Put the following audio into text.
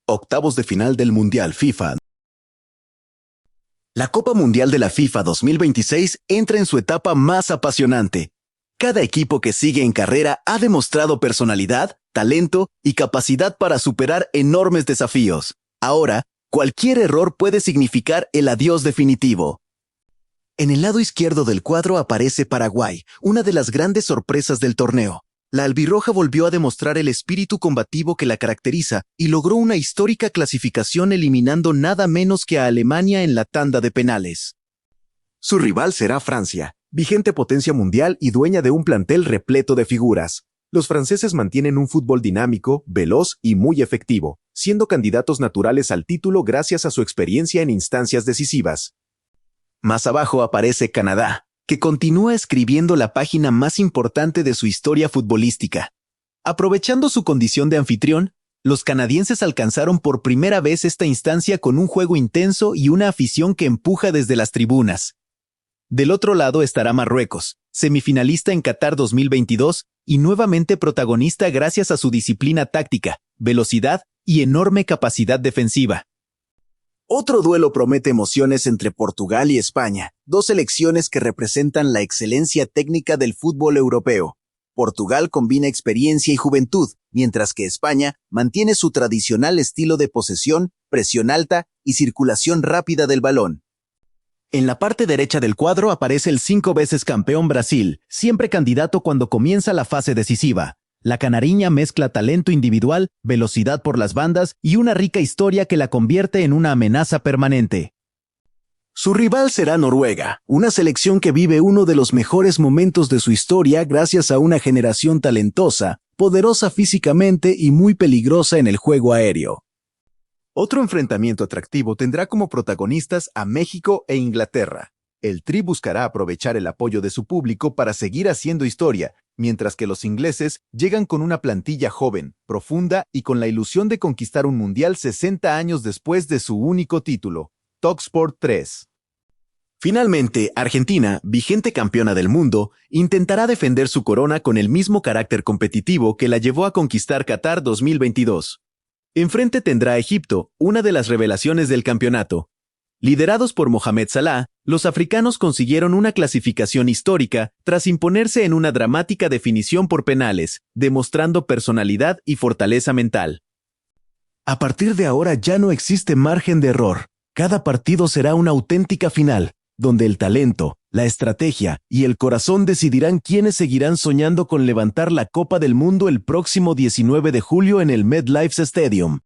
Octavos de final del Mundial FIFA. La Copa Mundial de la FIFA 2026 entra en su etapa más apasionante. Cada equipo que sigue en carrera ha demostrado personalidad, talento y capacidad para superar enormes desafíos. Ahora, cualquier error puede significar el adiós definitivo. En el lado izquierdo del cuadro aparece Paraguay, una de las grandes sorpresas del torneo. La albirroja volvió a demostrar el espíritu combativo que la caracteriza y logró una histórica clasificación eliminando nada menos que a Alemania en la tanda de penales. Su rival será Francia, vigente potencia mundial y dueña de un plantel repleto de figuras. Los franceses mantienen un fútbol dinámico, veloz y muy efectivo, siendo candidatos naturales al título gracias a su experiencia en instancias decisivas. Más abajo aparece Canadá, que continúa escribiendo la página más importante de su historia futbolística. Aprovechando su condición de anfitrión, los canadienses alcanzaron por primera vez esta instancia con un juego intenso y una afición que empuja desde las tribunas. Del otro lado estará Marruecos, semifinalista en Qatar 2022 y nuevamente protagonista gracias a su disciplina táctica, velocidad y enorme capacidad defensiva. Otro duelo promete emociones entre Portugal y España, dos selecciones que representan la excelencia técnica del fútbol europeo. Portugal combina experiencia y juventud, mientras que España mantiene su tradicional estilo de posesión, presión alta y circulación rápida del balón. En la parte derecha del cuadro aparece el 5 veces campeón Brasil, siempre candidato cuando comienza la fase decisiva. La canariña mezcla talento individual, velocidad por las bandas y una rica historia que la convierte en una amenaza permanente. Su rival será Noruega, una selección que vive uno de los mejores momentos de su historia gracias a una generación talentosa, poderosa físicamente y muy peligrosa en el juego aéreo. Otro enfrentamiento atractivo tendrá como protagonistas a México e Inglaterra. El Tri buscará aprovechar el apoyo de su público para seguir haciendo historia, mientras que los ingleses llegan con una plantilla joven, profunda y con la ilusión de conquistar un mundial 60 años después de su único título. Talksport 3. Finalmente, Argentina, vigente campeona del mundo, intentará defender su corona con el mismo carácter competitivo que la llevó a conquistar Qatar 2022. Enfrente tendrá a Egipto, una de las revelaciones del campeonato. Liderados por Mohamed Salah, los africanos consiguieron una clasificación histórica tras imponerse en una dramática definición por penales, demostrando personalidad y fortaleza mental. A partir de ahora ya no existe margen de error. Cada partido será una auténtica final, donde el talento, la estrategia y el corazón decidirán quiénes seguirán soñando con levantar la Copa del Mundo el próximo 19 de julio en el MetLife Stadium.